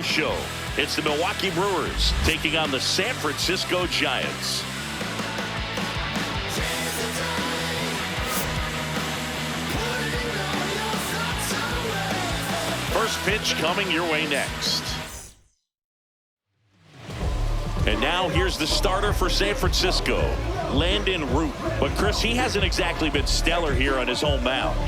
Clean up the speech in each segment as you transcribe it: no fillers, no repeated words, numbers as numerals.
Show. It's the Milwaukee Brewers taking on the San Francisco Giants. First pitch coming your way next. And now here's the starter for San Francisco, Landon Root. But Chris, he hasn't exactly been stellar here on his home mound.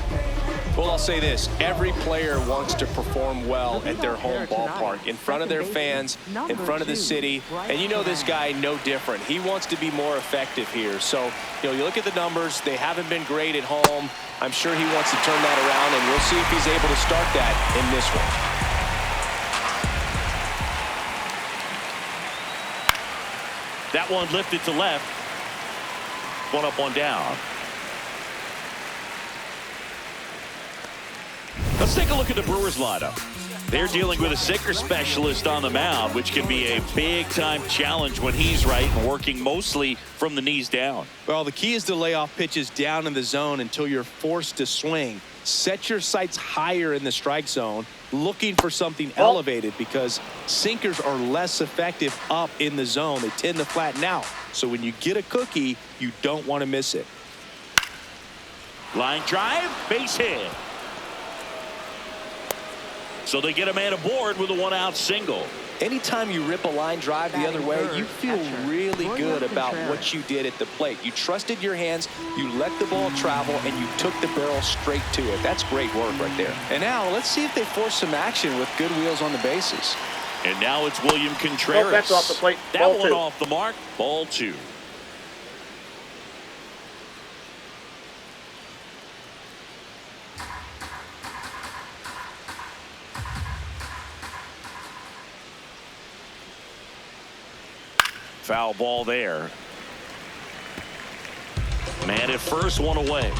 Well, I'll say this. Every player wants to perform well at their home ballpark, in front of their fans, in front of the city. And you know this guy no different. He wants to be more effective here. So, you look at the numbers. They haven't been great at home. I'm sure he wants to turn that around, and we'll see if he's able to start that in this one. That one lifted to left. One up, one down. Let's take a look at the Brewers lineup. They're dealing with a sinker specialist on the mound, which can be a big-time challenge when he's right and working mostly from the knees down. Well, the key is to lay off pitches down in the zone until you're forced to swing. Set your sights higher in the strike zone, looking for something elevated, because sinkers are less effective up in the zone. They tend to flatten out. So when you get a cookie, you don't want to miss it. Line drive, base hit. So they get a man aboard with a one-out single. Anytime you rip a line drive the other way, you feel really good about what you did at the plate. You trusted your hands, you let the ball travel, and you took the barrel straight to it. That's great work right there. And now let's see if they force some action with good wheels on the bases. And now it's William Contreras. That's off the plate. That Ball one two. off the mark. Ball two. Foul ball there. Man at first, one away.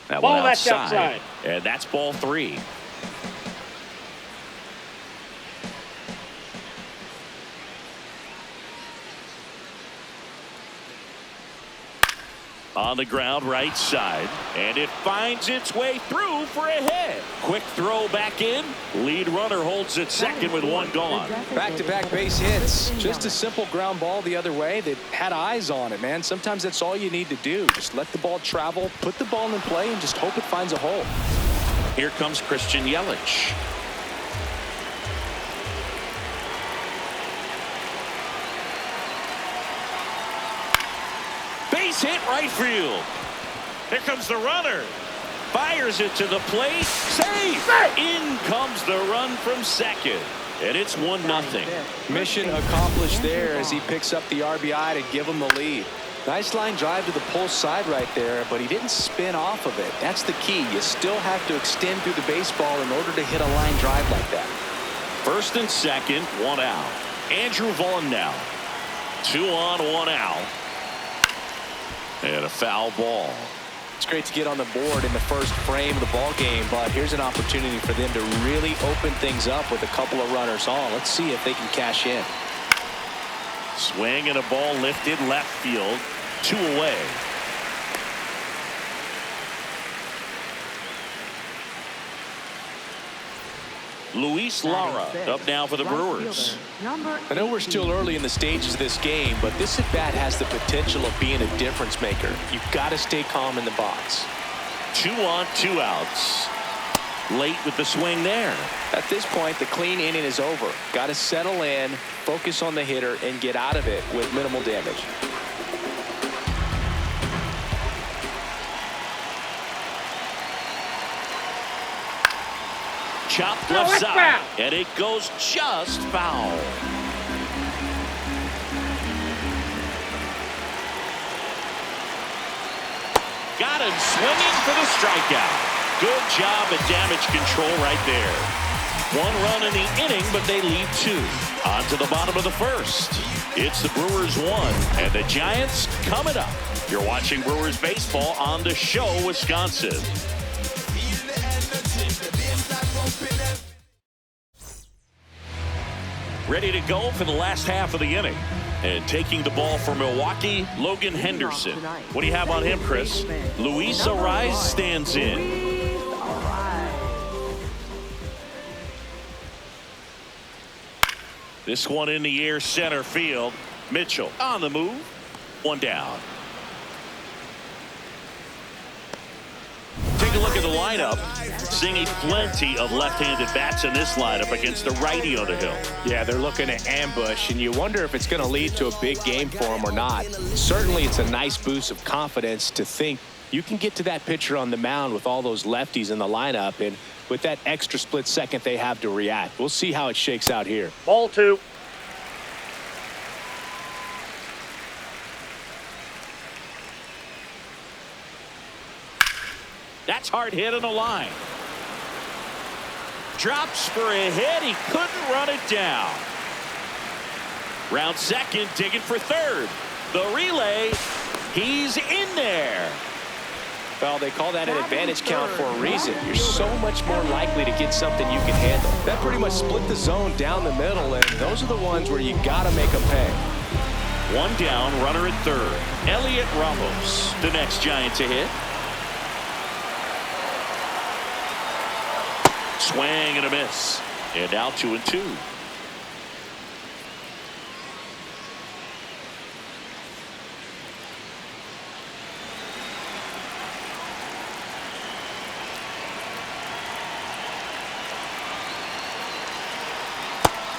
That Ball one that's outside. And that's ball three. On the ground, right side, and it finds its way through for a hit. Quick throw back in. Lead runner holds at second with one gone. Back-to-back base hits. Just a simple ground ball the other way that had eyes on it, man. Sometimes that's all you need to do. Just let the ball travel, put the ball in play, and just hope it finds a hole. Here comes Christian Yelich. Base hit right field. Here comes the runner. Fires it to the plate. Safe. In comes the run from second. And it's 1-0. Mission accomplished there as he picks up the RBI to give him the lead. Nice line drive to the pull side right there, but he didn't spin off of it. That's the key. You still have to extend through the baseball in order to hit a line drive like that. First and second, one out. Andrew Vaughn now. 2 on, 1 out. And a foul ball. It's great to get on the board in the first frame of the ball game, but here's an opportunity for them to really open things up with a couple of runners on. Let's see if they can cash in. Swing and a ball lifted left field. 2 away. Luis Lara up now for the Brewers. I know we're still early in the stages of this game, but this at-bat has the potential of being a difference maker. You've got to stay calm in the box. 2 on, 2 outs. Late with the swing there. At this point, the clean inning is over. Got to settle in, focus on the hitter, and get out of it with minimal damage. Chopped left side, and it goes just foul. Got him swinging for the strikeout. Good job at damage control right there. 1 run in the inning, but they lead 2. On to the bottom of the first. It's the Brewers 1 and the Giants coming up. You're watching Brewers baseball on The Show, Wisconsin. ready to go for the last half of the inning. And taking the ball for Milwaukee, Logan Henderson. What do you have on him, Chris? Luis Arraez stands in. This one in the air, center field. Mitchell on the move. One down. Take a look at the lineup. Seeing plenty of left-handed bats in this lineup against the righty on the hill. Yeah, they're looking to ambush, and you wonder if it's going to lead to a big game for them or not. Certainly, it's a nice boost of confidence to think you can get to that pitcher on the mound with all those lefties in the lineup, and with that extra split second they have to react. We'll see how it shakes out here. Ball two. That's hard hit on the line. Drops for a hit. He couldn't run it down. Round second, digging for third. The relay. He's in there. Well, they call that an advantage count for a reason. You're so much more likely to get something you can handle. That pretty much split the zone down the middle, and those are the ones where you got to make them pay. One down, runner at third. Elliot Ramos, the next Giant to hit. Swing and a miss. And now 2-2.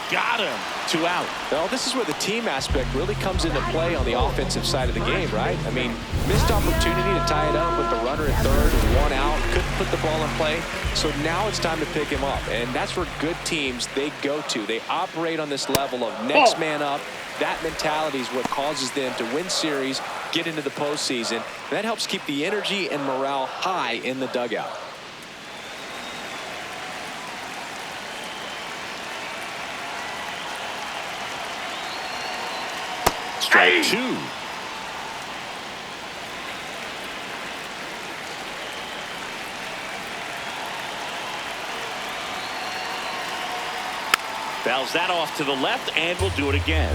Got him. 2 out. Well, this is where the team aspect really comes into play on the offensive side of the game, right? I mean, missed opportunity to tie it up with the runner at third and 1 out. Couldn't put the ball in play. So now it's time to pick him up. And that's where good teams, they go to. They operate on this level of next man up. That mentality is what causes them to win series, get into the postseason. That helps keep the energy and morale high in the dugout. Strike two. Fouls that off to the left, and we'll do it again.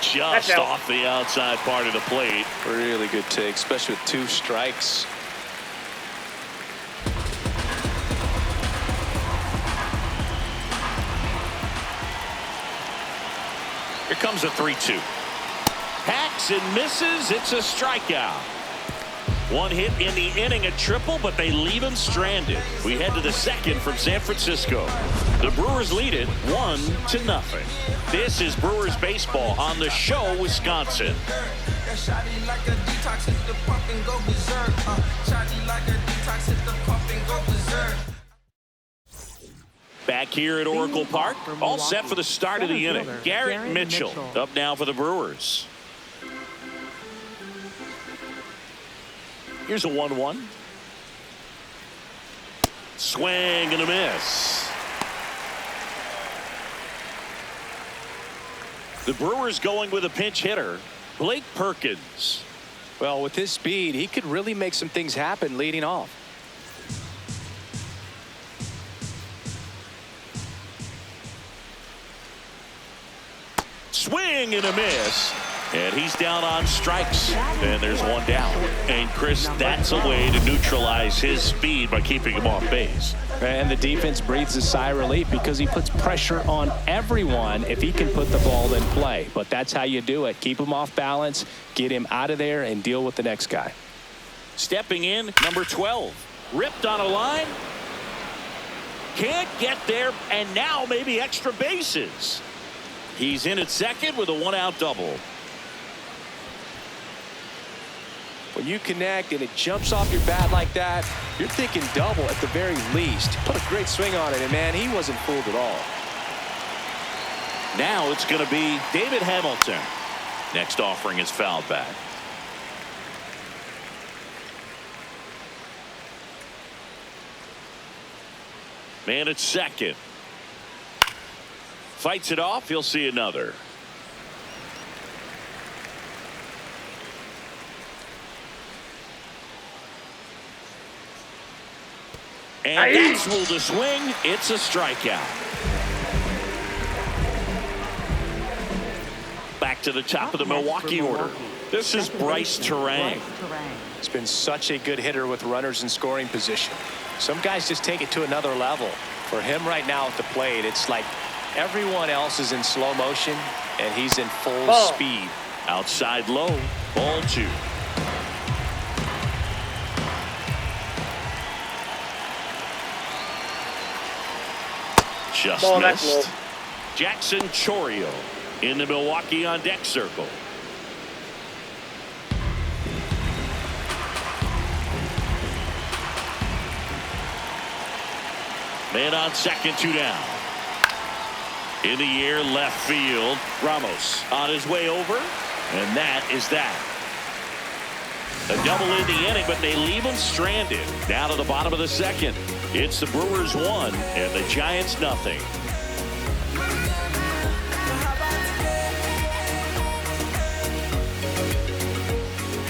Just off the outside part of the plate. Really good take, especially with 2 strikes. Here comes a 3-2. Hacks and misses. It's a strikeout. One hit in the inning, a triple, but they leave him stranded. We head to the second from San Francisco. The Brewers lead it 1-0. This is Brewers baseball on the show, Wisconsin. Back here at Oracle Park, all set for the start of the inning. Garrett Mitchell up now for the Brewers. Here's a 1-1. Swing and a miss. The Brewers going with a pinch hitter, Blake Perkins. Well, with his speed, he could really make some things happen leading off. Swing and a miss. And he's down on strikes. And there's 1 down. And Chris, that's a way to neutralize his speed by keeping him off base. And the defense breathes a sigh of relief because he puts pressure on everyone if he can put the ball in play. But that's how you do it. Keep him off balance, get him out of there, and deal with the next guy. Stepping in, number 12. Ripped on a line. Can't get there, and now maybe extra bases. He's in at second with a 1-out double. When you connect and it jumps off your bat like that, you're thinking double at the very least. Put a great swing on it, and man, he wasn't fooled at all. Now it's going to be David Hamilton. Next offering is fouled back. Man at second. Fights it off. He'll see another. And that's ruled a swing. It's a strikeout. Back to the top of the Milwaukee order. This is Bryce Terang. He's been such a good hitter with runners in scoring position. Some guys just take it to another level. For him right now at the plate, it's like everyone else is in slow motion and he's in full speed. Outside low, ball 2. Just missed. Jackson Chourio in the Milwaukee on deck circle. Man on second, 2 down. In the air, left field. Ramos on his way over, and that is that. A double in the inning, but they leave him stranded. Down to the bottom of the second. It's the Brewers 1 and the Giants nothing.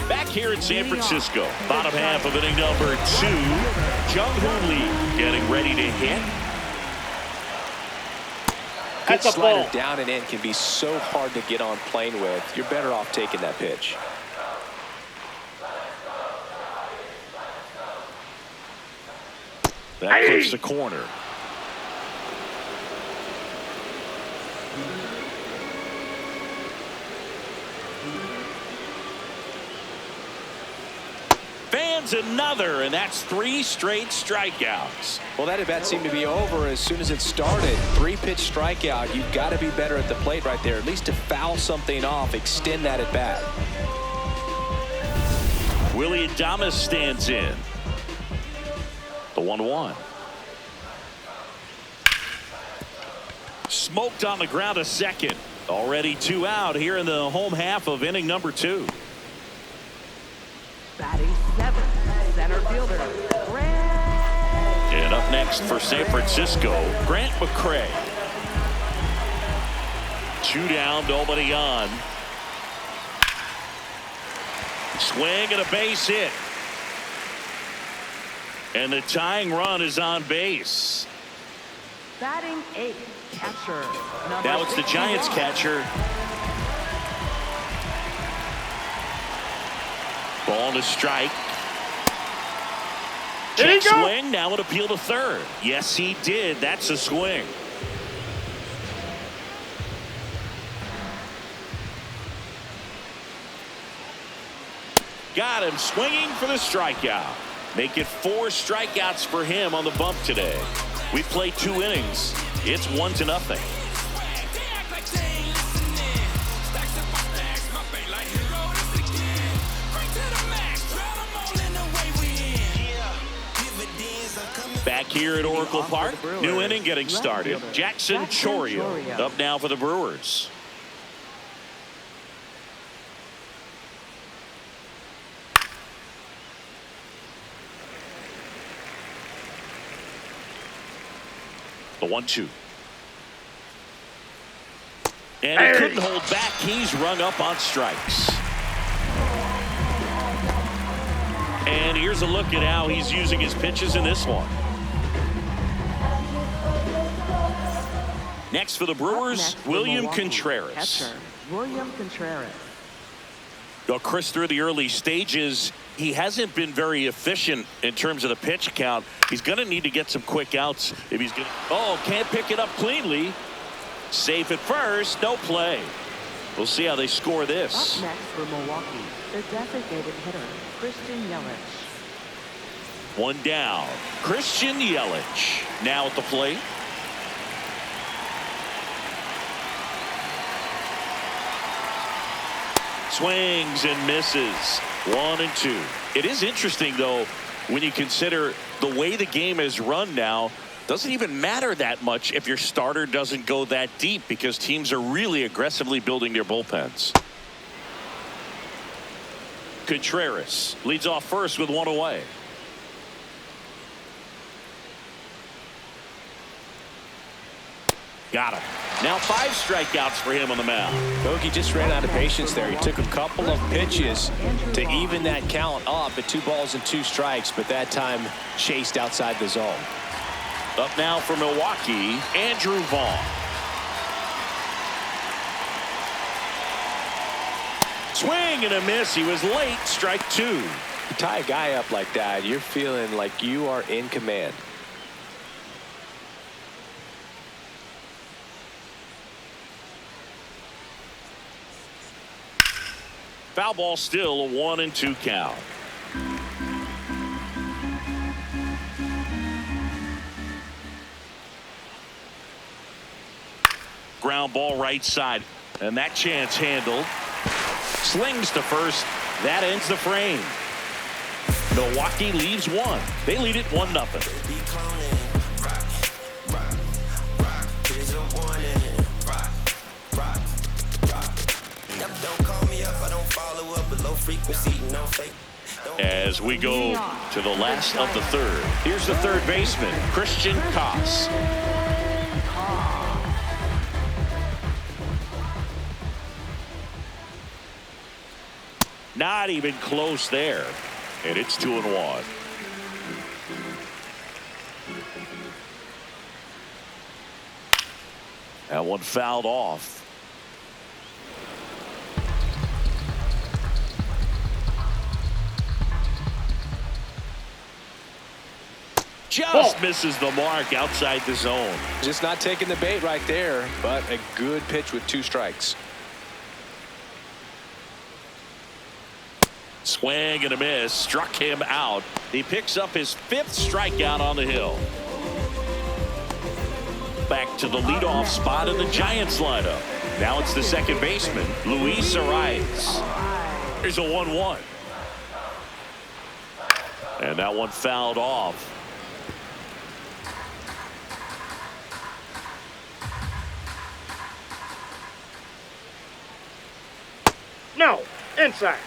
Back here in San Francisco, bottom half of inning number 2. Jung-Hoo Lee getting ready to hit. Good slider down and in can be so hard to get on plane with. You're better off taking that pitch. That clips the corner. Fans another, and that's 3 straight strikeouts. Well, that at bat seemed to be over as soon as it started. 3-pitch strikeout. You've got to be better at the plate right there, at least to foul something off, extend that at bat. Willie Adames stands in. The 1-1. Smoked on the ground a second. Already 2 out here in the home half of inning number 2. Batting 7th, center fielder, Grant. And up next for San Francisco, Grant McCray. 2 down, nobody on. Swing and a base hit. And the tying run is on base. Batting 8th, catcher. Now it's the Giants catcher. Ball to strike. Check swing. Now an appeal to third. Yes, he did. That's a swing. Got him swinging for the strikeout. Make it 4 strikeouts for him on the bump today. We played 2 innings. It's 1-0. Back here at Oracle Park, new inning getting started. Jackson Chourio up now for the Brewers. The 1-2. And he couldn't hold back. He's rung up on strikes. And here's a look at how he's using his pitches in this one. Next for the Brewers, William Contreras. William Contreras. Well, Chris, through the early stages, he hasn't been very efficient in terms of the pitch count. He's going to need to get some quick outs if he's going to. Oh, can't pick it up cleanly. Safe at first, no play. We'll see how they score this. Up next for Milwaukee, the designated hitter, Christian Yelich. 1 down. Christian Yelich now at the plate. Swings and misses. 1-2. It is interesting, though, when you consider the way the game is run now. Doesn't even matter that much if your starter doesn't go that deep because teams are really aggressively building their bullpens. Contreras leads off first with 1 away. Got him. Now 5 strikeouts for him on the mound. Bogey just ran out of patience there. He took a couple of pitches to even that count up at 2 balls and 2 strikes, but that time chased outside the zone. Up now for Milwaukee, Andrew Vaughn. Swing and a miss. He was late. Strike 2. You tie a guy up like that, you're feeling like you are in command. Foul ball, still a 1-2 count. Ground ball right side, and that chance handled. Slings to first. That ends the frame. Milwaukee leaves 1. They lead it 1-0. As we go to the last of the third, here's the third baseman, Christian Koss. Not even close there, and it's 2-1. That one fouled off. Just misses the mark outside the zone. Just not taking the bait right there, but a good pitch with 2 strikes. Swing and a miss. Struck him out. He picks up his 5th strikeout on the hill. Back to the leadoff spot in the Giants lineup. Now it's the second baseman, Luis Arias. Here's a 1-1. And that one fouled off. No, inside.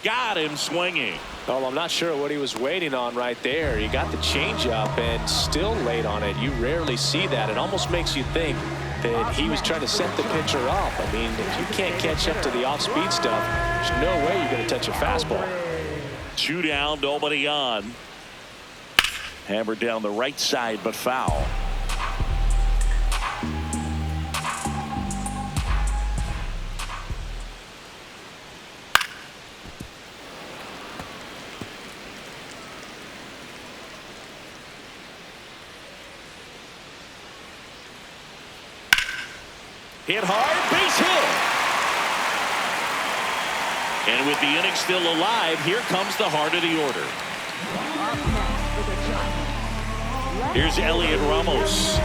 Got him swinging. Well, I'm not sure what he was waiting on right there. He got the changeup and still late on it. You rarely see that. It almost makes you think that he was trying to set the pitcher up. I mean, if you can't catch up to the off-speed stuff, there's no way you're going to touch a fastball. 2 down, nobody on. Hammered down the right side, but foul. Hit hard, base hit. And with the inning still alive, here comes the heart of the order. Here's Elliot Ramos.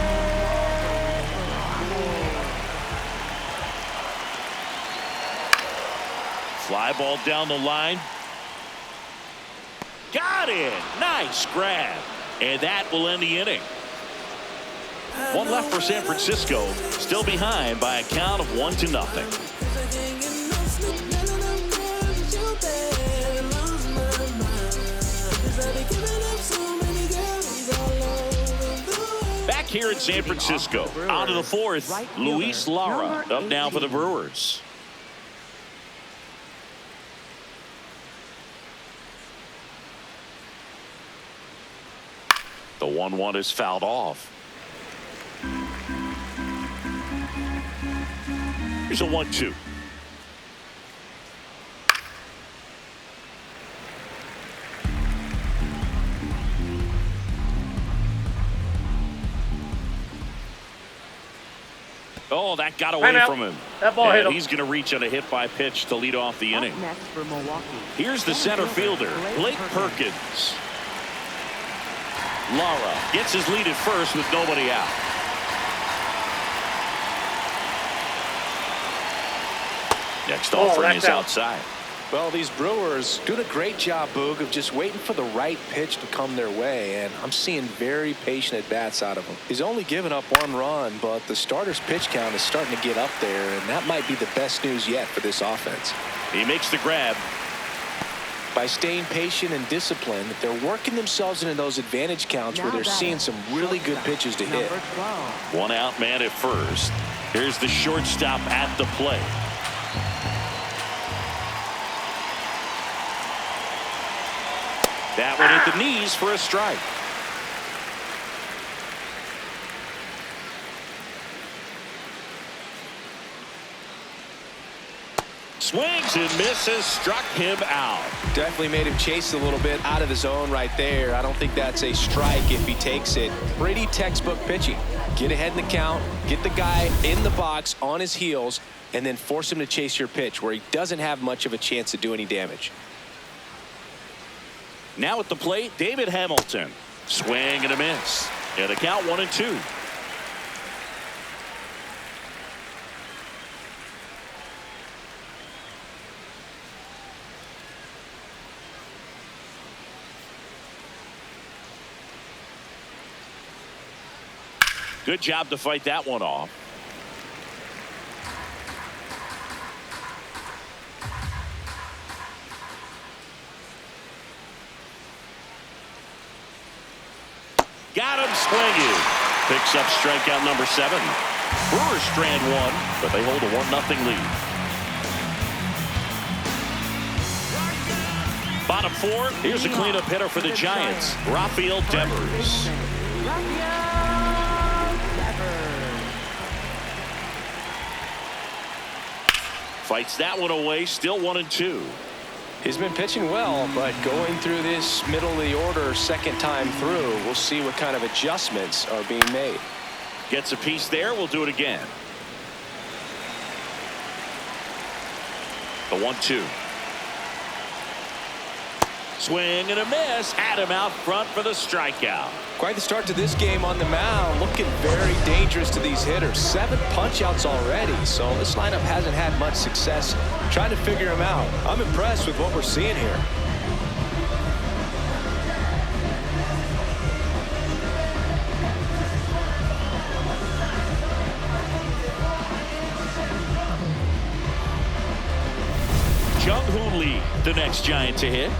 Fly ball down the line. Got it. Nice grab. And that will end the inning. 1 left for San Francisco. Still behind by a count of 1-0. Back here in San Francisco. Out of the 4th, Luis Lara up now for the Brewers. The 1-1 is fouled off. Here's a 1-2. Oh, that got away from him. That ball hit him. He's going to reach on a hit by pitch to lead off the inning. Next for Milwaukee. Here's the center fielder, Blake Perkins. Lara gets his lead at first with nobody out. Next offering is outside. Well, these Brewers doing a great job, Boog, of just waiting for the right pitch to come their way, and I'm seeing very patient at-bats out of him. He's only given up 1 run, but the starter's pitch count is starting to get up there, and that might be the best news yet for this offense. He makes the grab. By staying patient and disciplined, they're working themselves into those advantage counts where they're seeing some really good pitches to hit. One out man at first. Here's the shortstop at the plate. That one hit the knees for a strike. Swings and misses, struck him out. Definitely made him chase a little bit out of the zone right there. I don't think that's a strike if he takes it. Pretty textbook pitching. Get ahead in the count, get the guy in the box on his heels, and then force him to chase your pitch where he doesn't have much of a chance to do any damage. Now at the plate, David Hamilton. Swing and a miss. And the count 1-2. Good job to fight that one off. Got him swinging. Picks up strikeout number 7. Brewers strand one, but they hold a 1-0 lead. Bottom 4, here's a cleanup hitter for the Giants, Rafael Devers. Fights that one away, still 1-2. He's been pitching well, but going through this middle of the order second time through, we'll see what kind of adjustments are being made. Gets a piece there. We'll do it again. The 1-2. Swing and a miss. Had him out front for the strikeout. Quite the start to this game on the mound. Looking very dangerous to these hitters. 7 punch-outs already, so this lineup hasn't had much success trying to figure him out. I'm impressed with what we're seeing here. Jung-Hoo Lee, the next Giant to hit.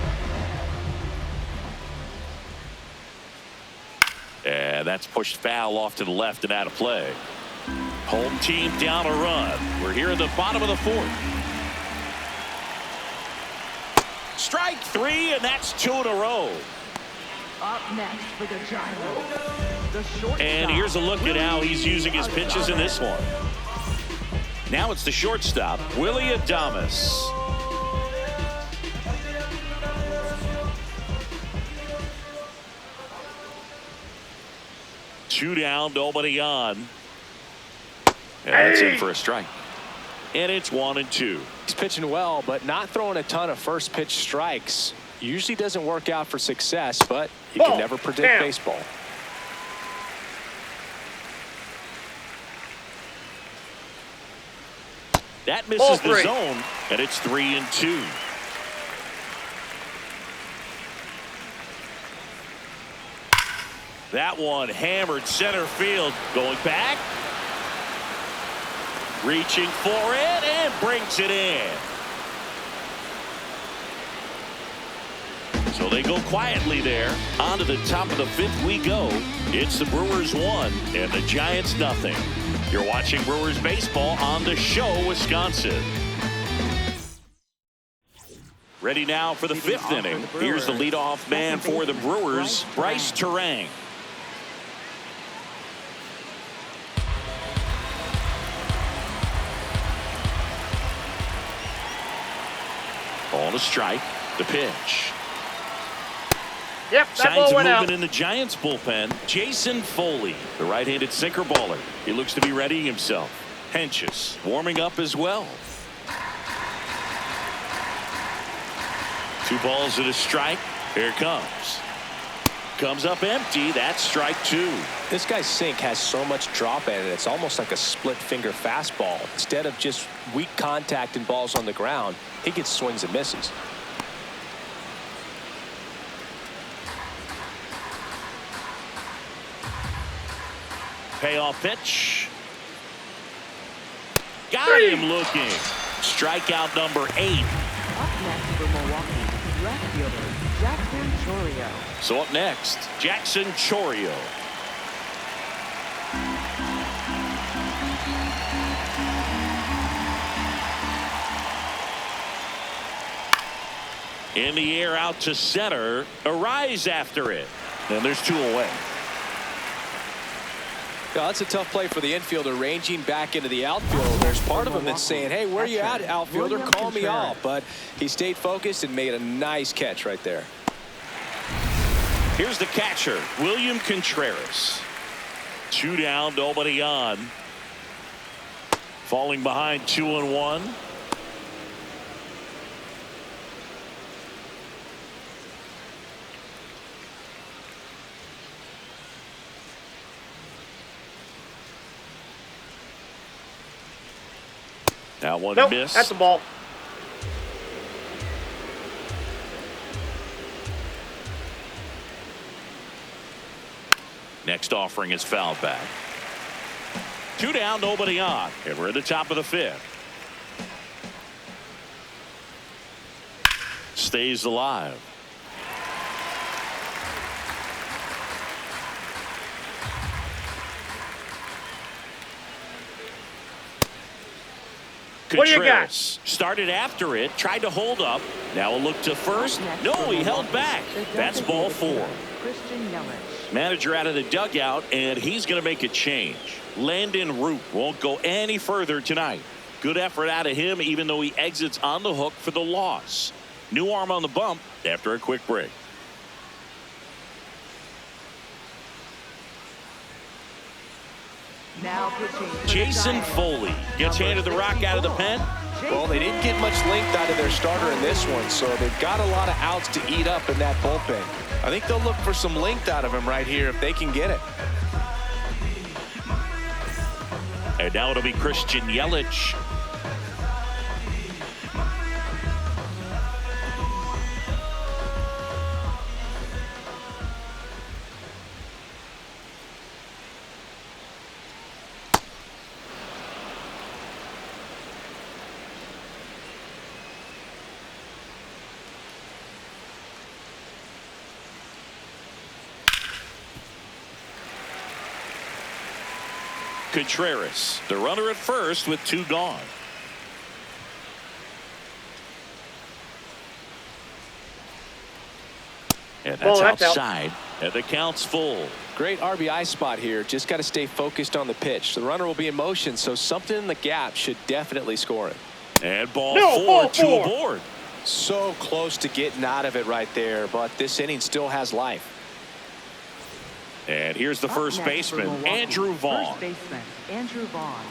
And that's pushed foul off to the left and out of play. Home team down a run. We're here in the bottom of the 4th. Strike 3, and that's 2 in a row. Up next for the Giants, the shortstop. And here's a look at how he's using his pitches in this one. Now it's the shortstop, Willie Adames. Two down, nobody on. And that's in for a strike. And it's 1-2. He's pitching well, but not throwing a ton of first pitch strikes. Usually doesn't work out for success, but you can never predict baseball. That misses the zone, and it's 3-2. That one hammered center field. Going back. Reaching for it and brings it in. So they go quietly there. On to the top of the 5th we go. It's the Brewers 1 and the Giants nothing. You're watching Brewers baseball on The Show, Wisconsin. Ready now for the 5th inning. Here's the leadoff man for the Brewers, Bryce Terang. On a strike, the pitch. Yep, that Signs ball of went movement out. in the Giants bullpen. Jason Foley, the right-handed sinker baller. He looks to be readying himself. Henches warming up as well. 2 balls and a strike. Here it comes. Comes up empty. That's strike 2. This guy's sink has so much drop in it. It's almost like a split finger fastball. Instead of just weak contact and balls on the ground, he gets swings and misses. Payoff pitch. Got him looking. Strikeout number 8. Up next for Milwaukee, Left fielder, Jackson Chourio. So up next, Jackson Chourio. In the air out to center. A rise after it. And there's 2 away. Yeah, that's a tough play for the infielder, ranging back into the outfield. There's part of him that's saying, hey, where you at, outfielder? Call me off. But he stayed focused and made a nice catch right there. Here's the catcher, William Contreras. 2 down, nobody on. Falling behind 2-1. Now one miss. That's the ball. Next offering is fouled back. 2 down, nobody on. And we're at the top of the 5th. Stays alive. What do you got? Contreras started after it, tried to hold up. Now a look to first. No, he held back. That's ball 4. Christian Yelich. Manager out of the dugout, and he's going to make a change. Landon Root won't go any further tonight. Good effort out of him, even though he exits on the hook for the loss. New arm on the bump after a quick break. Now pitching for the Jason Giants. Foley gets handed the rock out of the pen. Well, they didn't get much length out of their starter in this one, so they've got a lot of outs to eat up in that bullpen. I think they'll look for some length out of him right here if they can get it. And now it'll be Christian Yelich. Contreras, the runner at first with 2 gone. And that's outside. And the count's full. Great RBI spot here. Just got to stay focused on the pitch. The runner will be in motion, so something in the gap should definitely score it. And ball 4, 2 aboard. So close to getting out of it right there, but this inning still has life. And here's the first baseman, Andrew Vaughn. First baseman, Andrew Vaughn.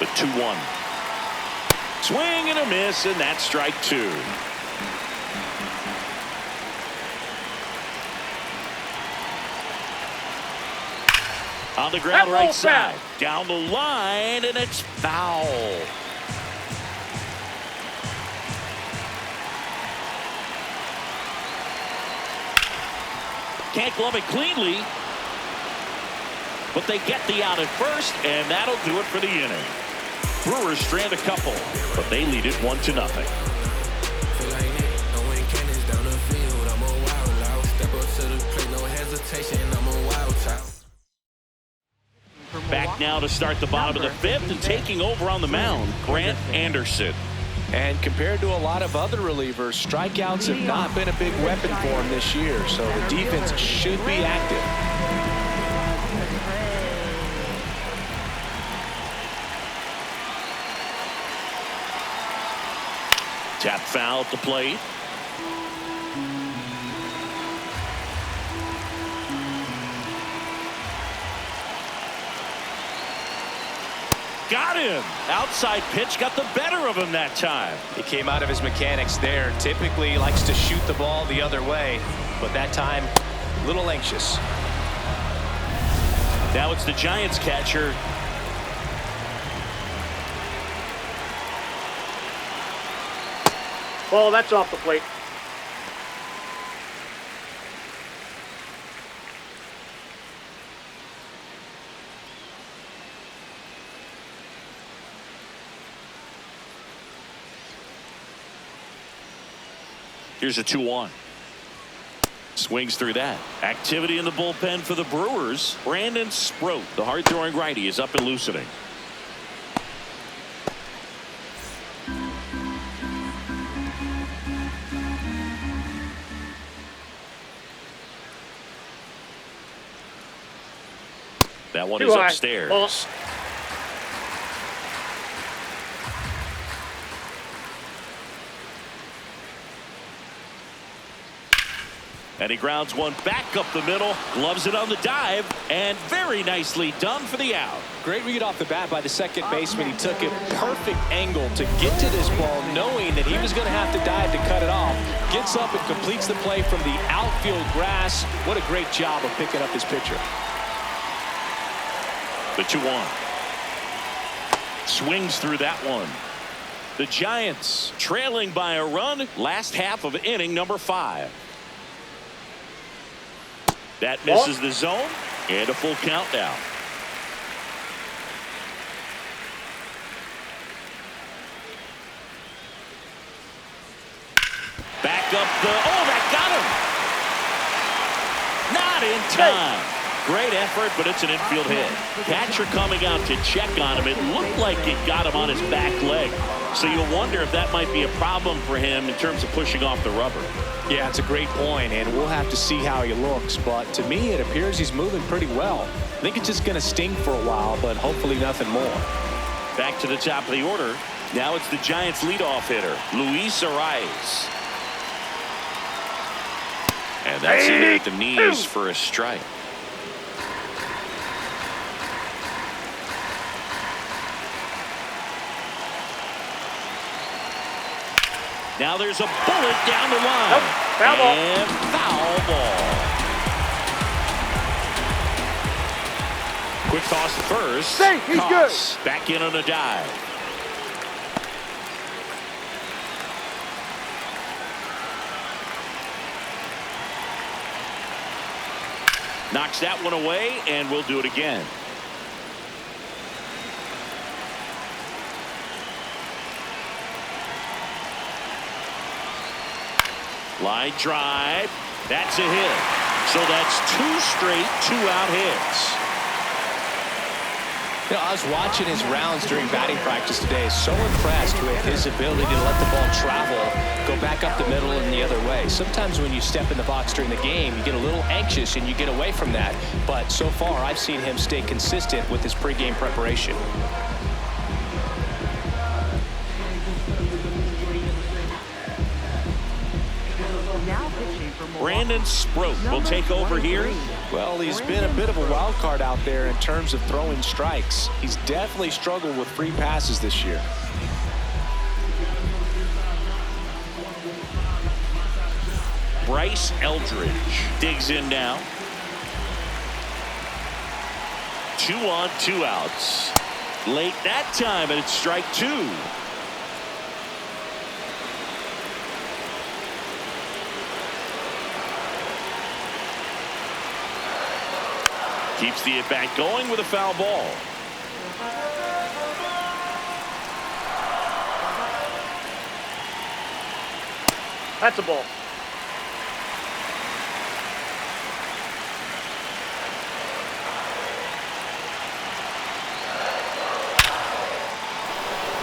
With 2-1. Swing and a miss, and that's strike 2. On the ground right side. Down the line, and it's foul. Can't glove it cleanly, but they get the out at first, and that'll do it for the inning. Brewers strand a couple, but they lead it 1-0. Back now to start the bottom of the 5th, and taking over on the mound, Grant Anderson. And compared to a lot of other relievers, strikeouts have not been a big weapon for him this year, so the defense should be active. Tap foul at the plate. Got him. Outside pitch got the better of him that time. He came out of his mechanics there. Typically he likes to shoot the ball the other way, but that time a little anxious. Now it's the Giants catcher. Ball, that's off the plate. Here's a 2-1. Swings through that. Activity in the bullpen for the Brewers. Brandon Sproat, the hard-throwing righty, is up and loosening. That one is upstairs. Ball. And he grounds one back up the middle, gloves it on the dive, and very nicely done for the out. Great read off the bat by the second baseman. He took a perfect angle to get to this ball, knowing that he was going to have to dive to cut it off. Gets up and completes the play from the outfield grass. What a great job of picking up his pitcher. The 2-1. Swings through that one. The Giants trailing by a run, last half of inning number 5. That misses the zone, and a full count now. Back up the, that got him. Not in time. Great effort, but it's an infield hit. Catcher coming out to check on him. It looked like it got him on his back leg. So you'll wonder if that might be a problem for him in terms of pushing off the rubber. Yeah, it's a great point, and we'll have to see how he looks. But to me, it appears he's moving pretty well. I think it's just going to sting for a while, but hopefully nothing more. Back to the top of the order. Now it's the Giants' leadoff hitter, Luis Arias. And that's in at the knees for a strike. Now there's a bullet down the line. Nope. Foul ball. And foul ball. Quick toss to first. Hey, he's good. Back in on a dive. Knocks that one away, and we'll do it again. Line drive. That's a hit. So that's 2 straight 2-out hits. You know, I was watching his rounds during batting practice today. So impressed with his ability to let the ball travel, go back up the middle and the other way. Sometimes when you step in the box during the game, you get a little anxious and you get away from that. But so far, I've seen him stay consistent with his pregame preparation. Brandon Sproat will take over here. Well, he's been a bit of a wild card out there in terms of throwing strikes. He's definitely struggled with free passes this year. Bryce Eldridge digs in now. 2 on, 2 outs. Late that time, and it's strike 2. Keeps the at-bat going with a foul ball. That's a ball.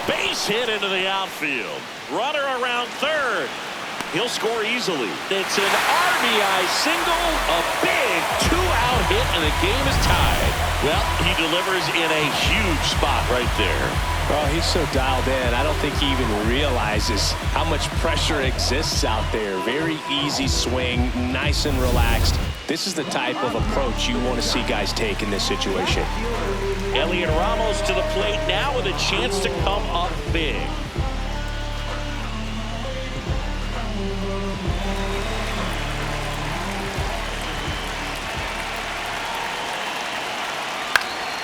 Base hit into the outfield. Runner around third. He'll score easily. It's an RBI single, a big 2-out hit, and the game is tied. Well, he delivers in a huge spot right there. Well, he's so dialed in. I don't think he even realizes how much pressure exists out there. Very easy swing, nice and relaxed. This is the type of approach you want to see guys take in this situation. Elliot Ramos to the plate now with a chance to come up big.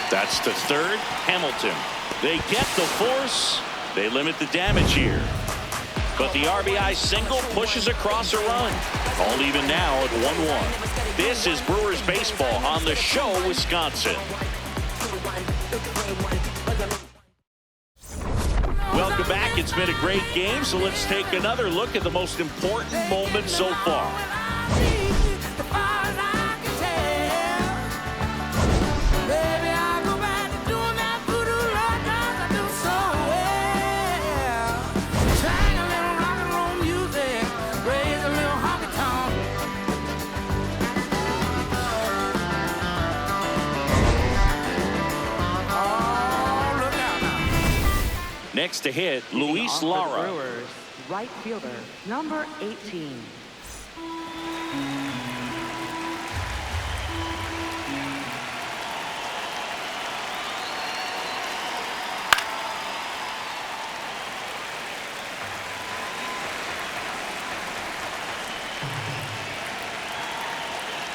That's to third. Hamilton. They get the force. They limit the damage here. But the RBI single pushes across a run. All even now at 1-1. This is Brewers baseball on the show, Wisconsin. Welcome back back. It's been a great game, so let's take another look at the most important moments so far. Next to hit, Luis Lara. Brewers, right fielder, number 18.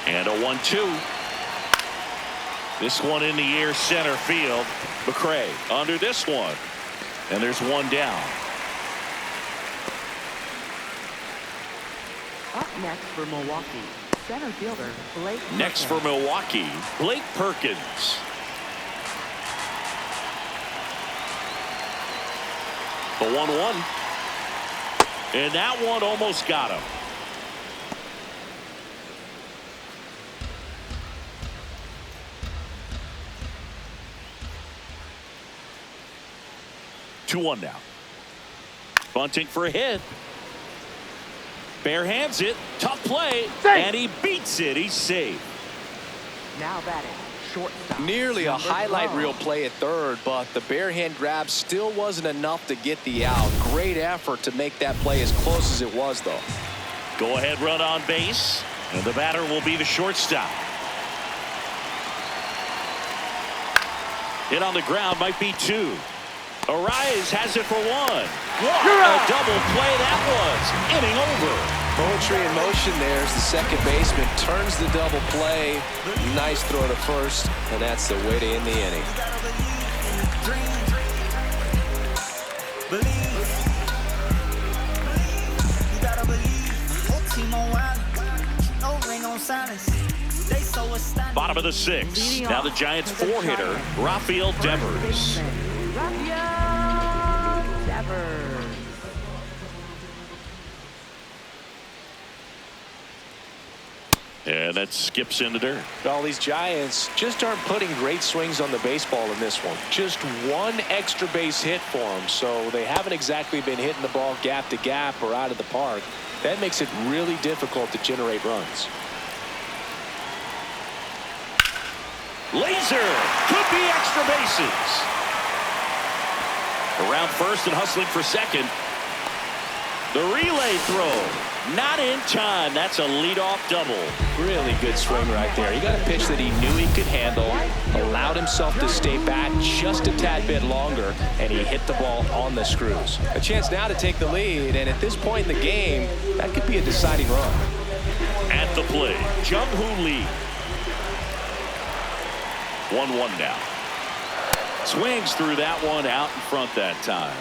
And a 1-2. This one in the air, center field. McCray under this one. And there's one down. Up next for Milwaukee, center fielder Blake Perkins. Next for Milwaukee, Blake Perkins. The 1-1. And that one almost got him. Two-one now. Bunting for a hit. Bare hands it. Tough play. Safe. And he beats it. He's safe. Now batting, shortstop. Nearly a number highlight 12. reel play at third, but the bare hand grab still wasn't enough to get the out. Great effort to make that play as close as it was, though. Go ahead run on base. And the batter will be the shortstop. Hit on the ground might be two. Arias has it for one. What a double play that was. Inning over. Poetry in motion there as the second baseman turns the double play. Nice throw to first, and that's the way to end the inning. Bottom of the sixth. Now the Giants four-hitter, Rafael Devers. Rafael Devers. And that skips into dirt. Well, these Giants just aren't putting great swings on the baseball in this one. Just one extra base hit for them, so they haven't exactly been hitting the ball gap to gap or out of the park. That makes it really difficult to generate runs. Laser could be extra bases. Around first and hustling for second. The relay throw. Not in time. That's a leadoff double. Really good swing right there. He got a pitch that he knew he could handle, allowed himself to stay back just a tad bit longer, and he hit the ball on the screws. A chance now to take the lead, and at this point in the game, that could be a deciding run. At the plate, Jung-Hoo Lee. 1-1 now. Swings through that one out in front that time.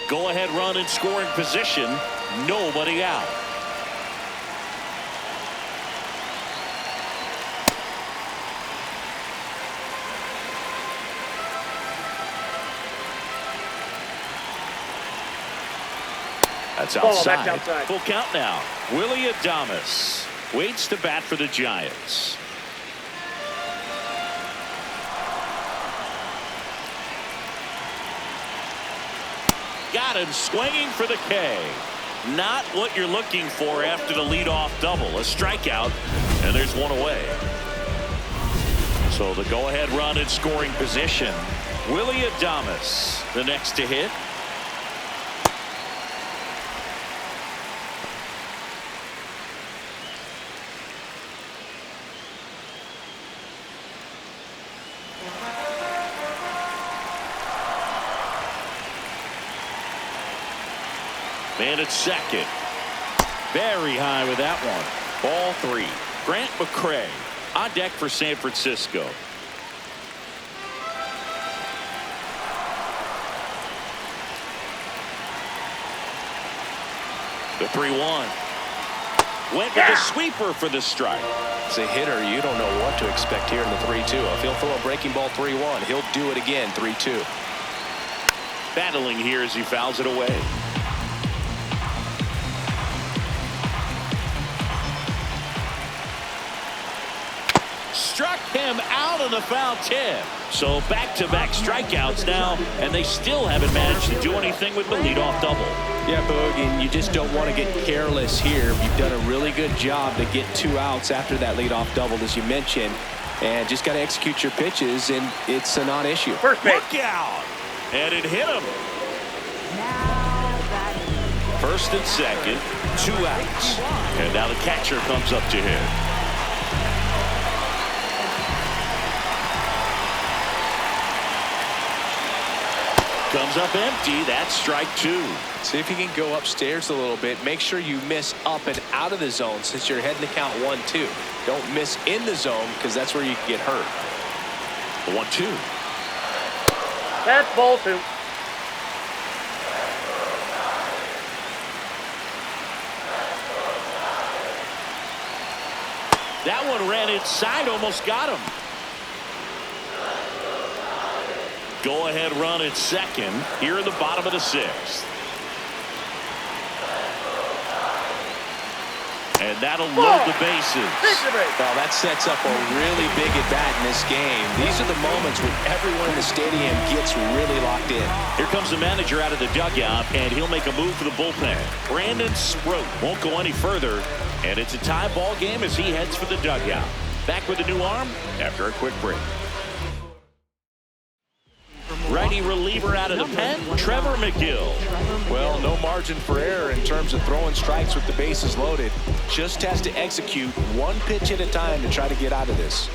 Go ahead run in scoring position. Nobody out. That's outside. Outside. Full count now. Willie Adames waits to bat for the Giants. Got him swinging for the K. Not what you're looking for after the leadoff double. A strikeout, and there's one away. So the go-ahead run in scoring position. Willie Adames, the next to hit. Man at second. Very high with that one. Ball three. Grant McCray on deck for San Francisco. The 3-1. Went with a sweeper for the strike. As a hitter, you don't know what to expect here in the 3-2. If he'll throw a breaking ball 3-1, he'll do it again 3-2. Battling here as he fouls it away. Struck him out of the foul tip. So back-to-back strikeouts now, and they still haven't managed to do anything with the leadoff double. Yeah, Boog, and you just don't want to get careless here. You've done a really good job to get 2 outs after that leadoff double, as you mentioned, and just got to execute your pitches, and it's a non-issue. First base. Look out! And it hit him. First and second, 2 outs. And now the catcher comes up to hit. Comes up empty. That's strike 2. See if you can go upstairs a little bit. Make sure you miss up and out of the zone since you're heading to count 1-2. Don't miss in the zone because that's where you can get hurt. 1-2. That's ball 2. That one ran inside, almost got him. Go-ahead run at second here in the bottom of the 6th. And that'll load the bases. Well, that sets up a really big at-bat in this game. These are the moments when everyone in the stadium gets really locked in. Here comes the manager out of the dugout, and he'll make a move for the bullpen. Brandon Sproat won't go any further, and it's a tie ball game as he heads for the dugout. Back with a new arm after a quick break. Righty reliever out of the pen, Trevor McGill. Well, no margin for error in terms of throwing strikes with the bases loaded. Just has to execute one pitch at a time to try to get out of this.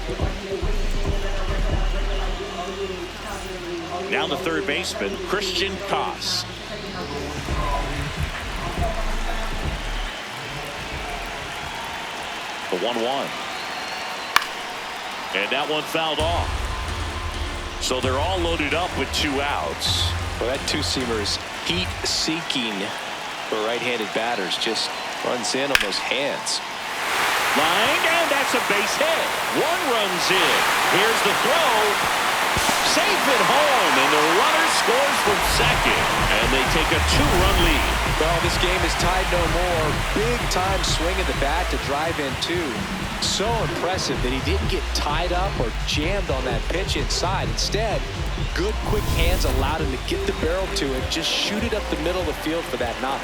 Now the third baseman, Christian Koss. The 1-1. And that one fouled off. So they're all loaded up with 2 outs. Well, that 2-seamer is heat-seeking for right-handed batters. Just runs in on those hands. Line, and that's a base hit. 1 runs in. Here's the throw. Safe at home, and the runner scores from second. And they take a 2-run lead. Well, this game is tied no more. Big-time swing of the bat to drive in 2. So impressive that he didn't get tied up or jammed on that pitch inside. Instead, good quick hands allowed him to get the barrel to it, just shoot it up the middle of the field for that knock.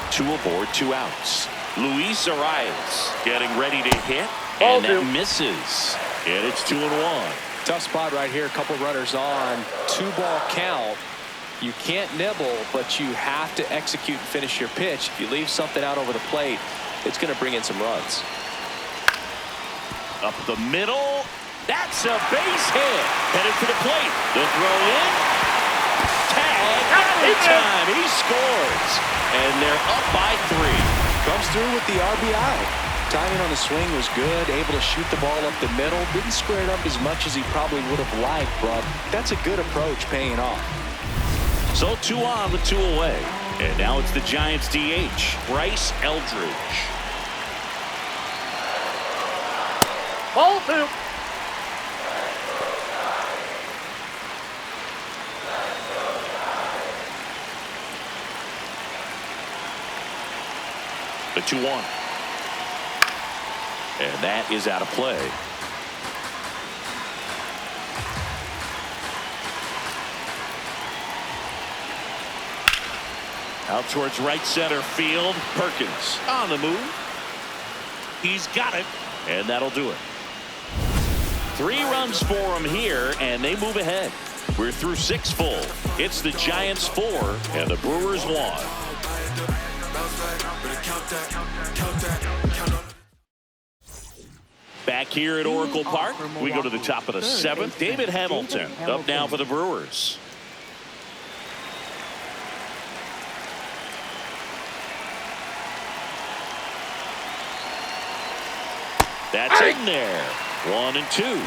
2 aboard, 2 outs. Luis Arias getting ready to hit, and that misses. And it's 2-1. Tough spot right here. A couple runners on. 2-ball count. You can't nibble, but you have to execute and finish your pitch. If you leave something out over the plate, it's going to bring in some runs. Up the middle. That's a base hit. Headed for the plate. The throw in. Tag. Time. He scores. And they're up by 3. Comes through with the RBI. Timing on the swing was good. Able to shoot the ball up the middle. Didn't square it up as much as he probably would have liked, but that's a good approach paying off. So 2 on with 2 away. And now it's the Giants DH, Bryce Eldridge. Ball 2. The 2-1. And that is out of play. Out towards right center field. Perkins on the move. He's got it, and that'll do it. 3 runs for him here, and they move ahead. We're through 6 full. It's the Giants 4 and the Brewers 1. Back here at Oracle Park, we go to the top of the 7th. David Hamilton up now for the Brewers. That's in there. 1-2.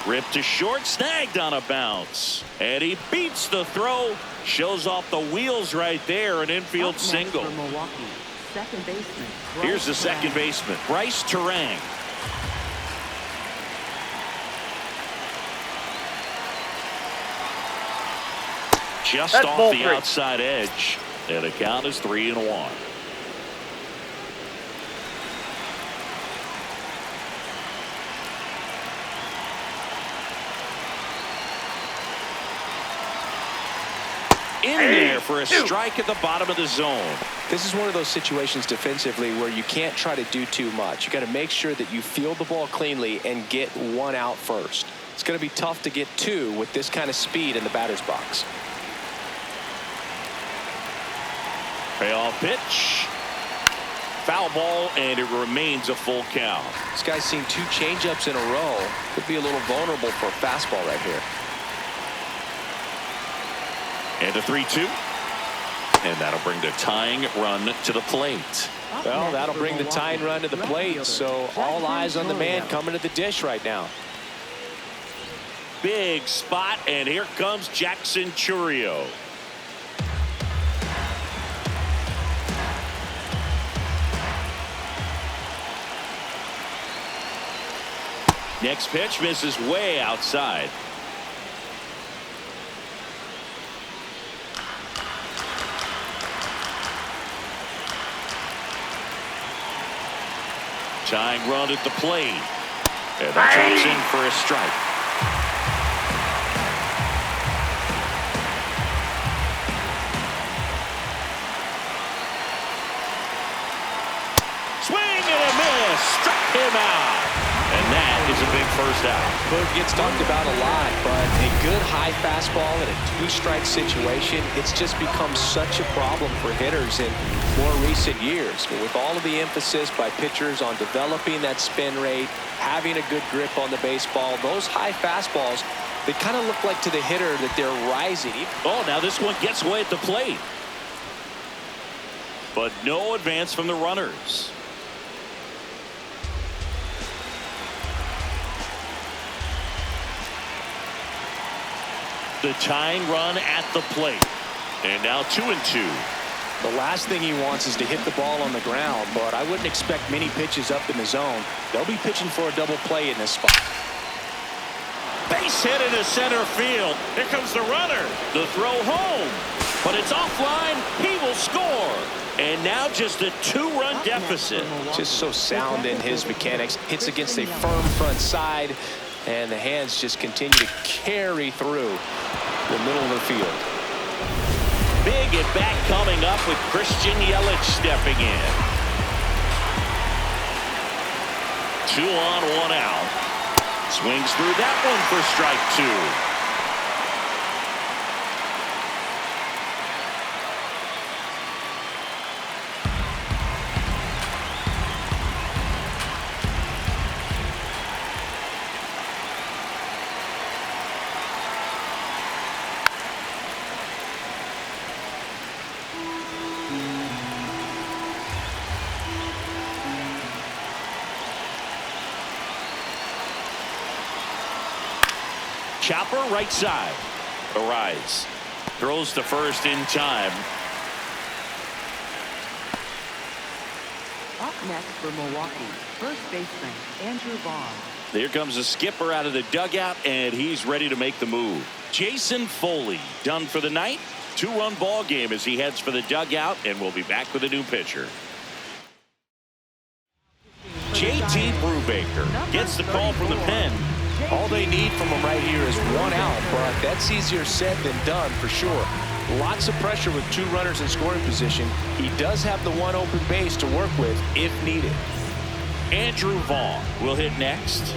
Ripped to short, snagged on a bounce. And he beats the throw. Shows off the wheels right there. An infield single. For Milwaukee, second baseman. Here's the second baseman, Bryce Terang. Just That's off ball the three. outside edge. And the count is 3-1. In there for a strike at the bottom of the zone. This is one of those situations defensively where you can't try to do too much. You got to make sure that you field the ball cleanly and get one out first. It's going to be tough to get two with this kind of speed in the batter's box. Payoff pitch. Foul ball, and it remains a full count. This guy's seen two changeups in a row. Could be a little vulnerable for a fastball right here. And a 3-2. And that'll bring the tying run to the plate. Well, that'll bring the tying run to the plate, so all eyes on the man coming to the dish right now. Big spot, and here comes Jackson Chourio. Next pitch misses way outside. Tying run at the plate. And that turns in for a strike. Swing and a miss. Struck him out. And that is a big first out. Boog gets talked about a lot, but a good high fastball in a two-strike situation, it's just become such a problem for hitters in more recent years. But with all of the emphasis by pitchers on developing that spin rate, having a good grip on the baseball, those high fastballs, they kind of look like to the hitter that they're rising. Oh, now this one gets away at the plate. But no advance from the runners. The tying run at the plate. And now 2-2. The last thing he wants is to hit the ball on the ground, but I wouldn't expect many pitches up in the zone. They'll be pitching for a double play in this spot. Base hit into center field. Here comes the runner. The throw home. But it's offline. He will score. And now just a two-run deficit. Just so sound in his mechanics. Hits against a firm front side. And the hands just continue to carry through the middle of the field. Big at bat coming up with Christian Yelich stepping in. 2 on, 1 out. Swings through that one for strike 2. Chopper right side. Arrives. Throws to first in time. Up next for Milwaukee, first baseman Andrew Vaughn. Here comes the skipper out of the dugout, and he's ready to make the move. Jason Foley done for the night. 2-run ball game as he heads for the dugout, and we'll be back with a new pitcher. JT Brubaker gets the call from the pen. All they need from him right here is 1 out, but that's easier said than done for sure. Lots of pressure with 2 runners in scoring position. He does have the 1 open base to work with if needed. Andrew Vaughn will hit next.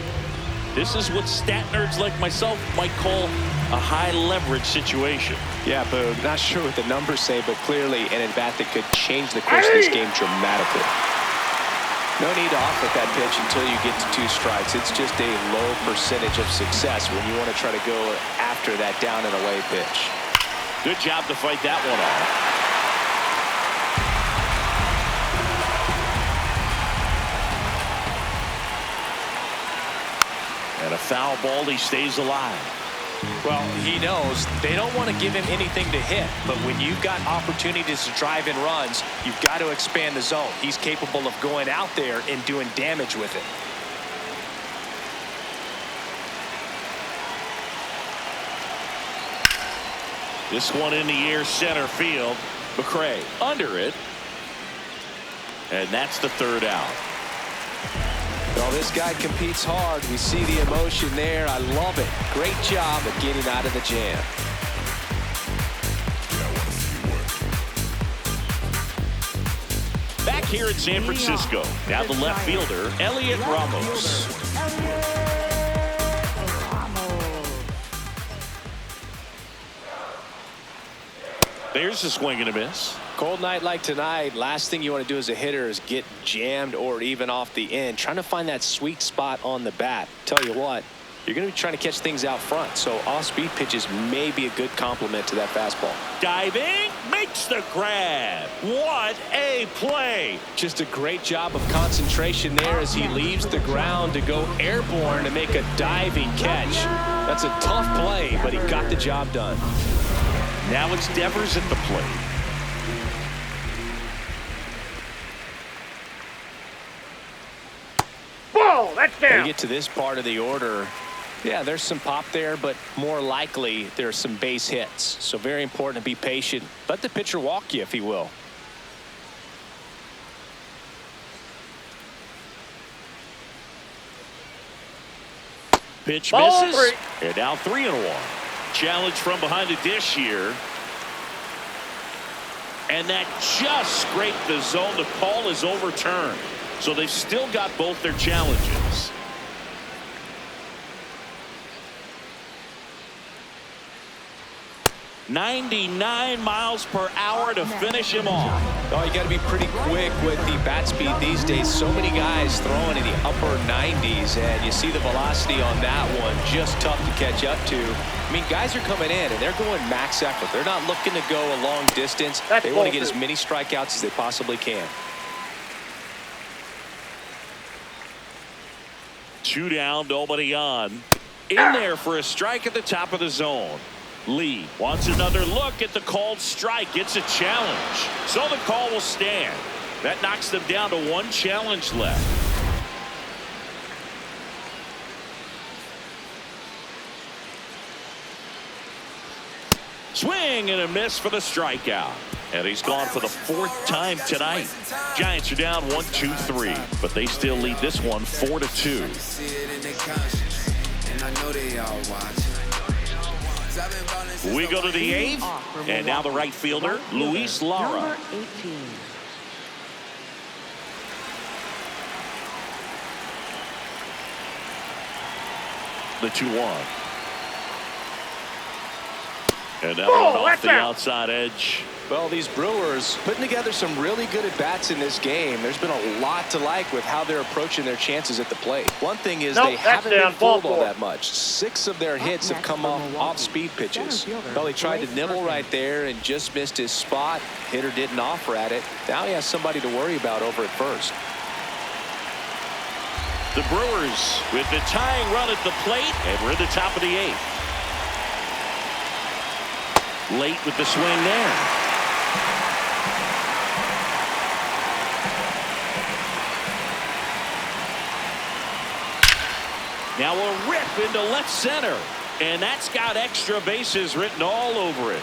This is what stat nerds like myself might call a high leverage situation. Yeah, Boog, not sure what the numbers say, but clearly an at-bat that could change the course of this game dramatically. No need to off with that pitch until you get to 2 strikes. It's just a low percentage of success when you want to try to go after that down and away pitch. Good job to fight that one off. And a foul ball, he stays alive. Well, he knows they don't want to give him anything to hit, but when you've got opportunities to drive in runs, you've got to expand the zone. He's capable of going out there and doing damage with it. This one in the air, center field. McRae under it. And that's the third out. Well, this guy competes hard. We see the emotion there. I love it. Great job of getting out of the jam. Back here in San Francisco, now the left fielder, Elliot Ramos. There's a swing and a miss. Cold night like tonight, last thing you want to do as a hitter is get jammed or even off the end. Trying to find that sweet spot on the bat. Tell you what, you're going to be trying to catch things out front, so off-speed pitches may be a good complement to that fastball. Diving, makes the grab. What a play. Just a great job of concentration there as he leaves the ground to go airborne to make a diving catch. That's a tough play, but he got the job done. Now it's Devers at the plate. Ball, that's down. When you get to this part of the order, yeah, there's some pop there, but more likely there's some base hits. So very important to be patient. Let the pitcher walk you, if he will. Pitch Ball misses. three. And now 3-1. Challenge from behind the dish here. And that just scraped the zone. The call is overturned. So they've still got both their challenges. .99 miles per hour to finish him off. Oh, you got to be pretty quick with the bat speed these days. So many guys throwing in the upper 90s, and you see the velocity on that one. Just tough to catch up to. I mean, guys are coming in, and they're going max effort. They're not looking to go a long distance. They want to get as many strikeouts as they possibly can. 2 down, nobody on. In there for a strike at the top of the zone. Lee wants another look at the called strike. It's a challenge. So the call will stand. That knocks them down to 1 challenge left. Swing and a miss for the strikeout. And he's gone for the 4th time tonight. Giants are down 1-2-3, but they still lead this one 4-2. We go to the 8th, and now the right fielder, Luis Lara. Number 18. The 2-1. And that one off the outside edge. Well, these Brewers putting together some really good at-bats in this game. There's been a lot to like with how they're approaching their chances at the plate. One thing is they haven't been fooled all that much. 6 of their hits have come off speed pitches. Well, he tried to nibble right there and just missed his spot. Hitter didn't offer at it. Now he has somebody to worry about over at first. The Brewers with the tying run at the plate, and we're at the top of the 8th. Late with the swing there. Now a rip into left center, and that's got extra bases written all over it.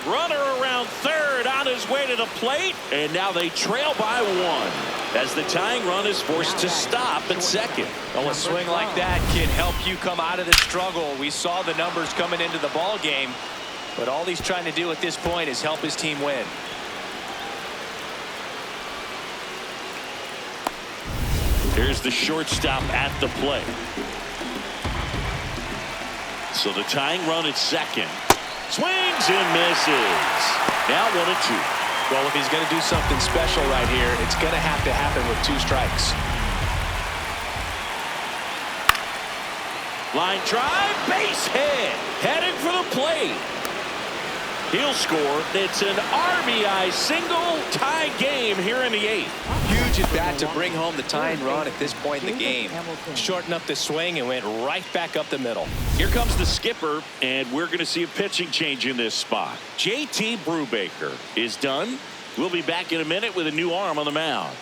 Runner around third on his way to the plate, and now they trail by 1 as the tying run is forced to stop at second. Well, a swing like that can help you come out of the struggle. We saw the numbers coming into the ball game, but all he's trying to do at this point is help his team win. Here's the shortstop at the plate. So the tying run at second. Swings and misses. Now 1-2. Well, if he's going to do something special right here, it's going to have to happen with 2 strikes. Line drive, base hit. Heading for the plate. He'll score. It's an RBI single, tie game here in the 8th. Huge at bat to bring home the tying run at this point in the game. Shortened up the swing and went right back up the middle. Here comes the skipper, and we're going to see a pitching change in this spot. JT Brubaker is done. We'll be back in a minute with a new arm on the mound.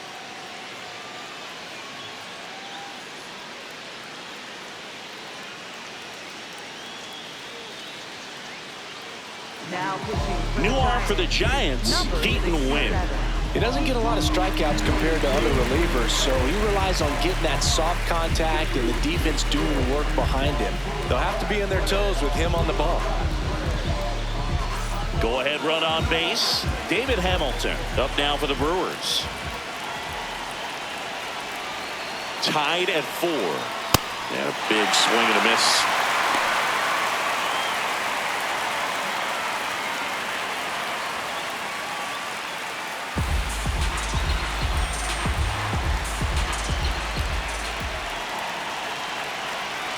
New arm for the Giants, Keaton Wynn. He doesn't get a lot of strikeouts compared to other relievers, so he relies on getting that soft contact and the defense doing the work behind him. They'll have to be on their toes with him on the ball. Go ahead run on base. David Hamilton up now for the Brewers. Tied at 4. And a big swing and a miss.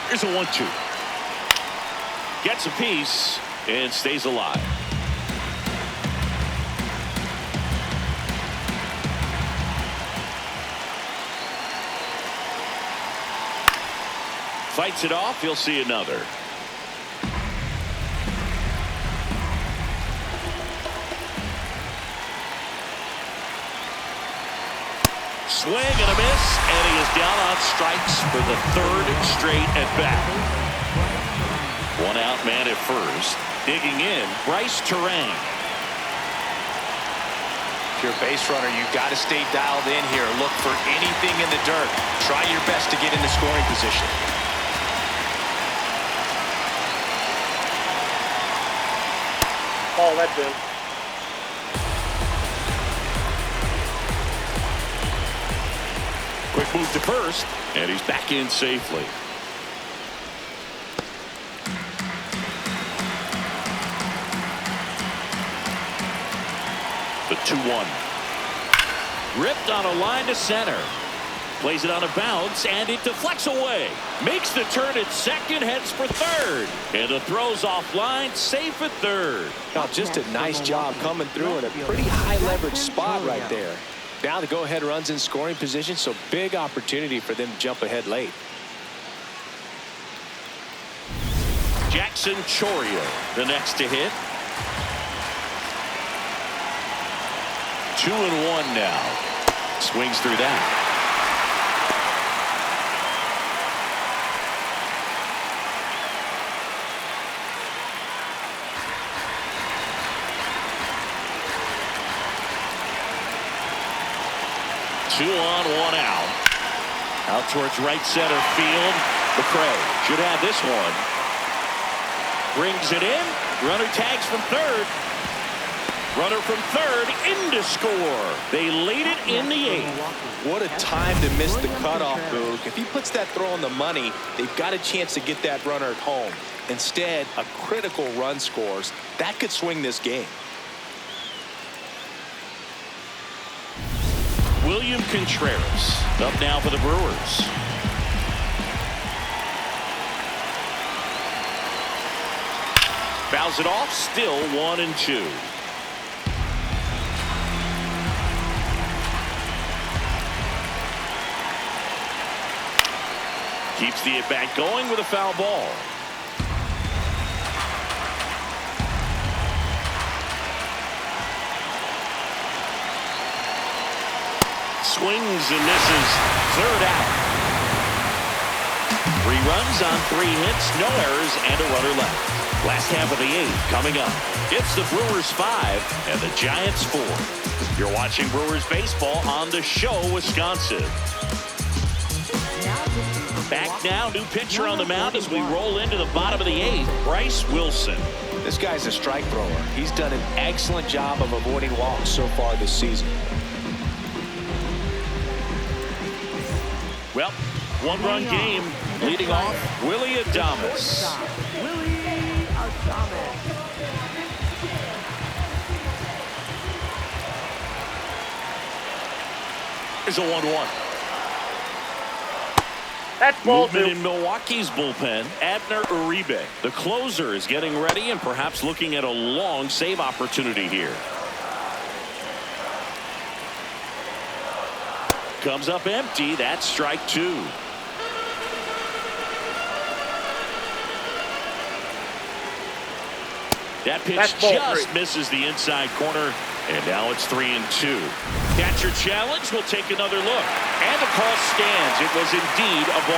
Here's a 1-2. Gets a piece and stays alive. Fights it off. He'll see another. Swing and a miss, and he is down on strikes for the 3rd straight at bat. 1 out man at first. Digging in, Bryce Terang. If you're a base runner, you've got to stay dialed in here. Look for anything in the dirt. Try your best to get into scoring position. Ball, that's in. Quick move to first, and he's back in safely. The 2-1. Ripped on a line to center. Plays it on a bounce, and it deflects away. Makes the turn at second, heads for third. And the throw's offline, safe at third. Now, just a nice job coming through in a pretty high leverage spot right there. Now the go-ahead runs in scoring position, so big opportunity for them to jump ahead late. Jackson Chourio, the next to hit. 2-1 now. Swings through that. Two on, 1 out. Out towards right center field. McCray should have this one. Brings it in. Runner tags from third. Runner from third in to score. They lead it in the 8th. What a time to miss the cutoff, Boog. If he puts that throw on the money, they've got a chance to get that runner at home. Instead, a critical run scores. That could swing this game. William Contreras up now for the Brewers. Fouls it off, still 1-2. Keeps the at-bat going with a foul ball. Swings and misses. Third out. 3 runs on 3 hits, no errors, and a runner left. Last half of the 8th coming up. It's the Brewers 5 and the Giants 4. You're watching Brewers baseball on the Show Wisconsin. Back now, new pitcher on the mound as we roll into the bottom of the 8th, Bryce Wilson. This guy's a strike thrower. He's done an excellent job of avoiding walks so far this season. Well, 1-run game leading off Willie Adames. Willie Adames. Here's a 1-1. That's ball Movement 2. in Milwaukee's bullpen. Abner Uribe, the closer, is getting ready and perhaps looking at a long save opportunity here. Comes up empty. That's strike 2. That pitch just misses the inside corner, and now it's 3-2. Catcher challenge will take another look, and the call stands. It was indeed a ball.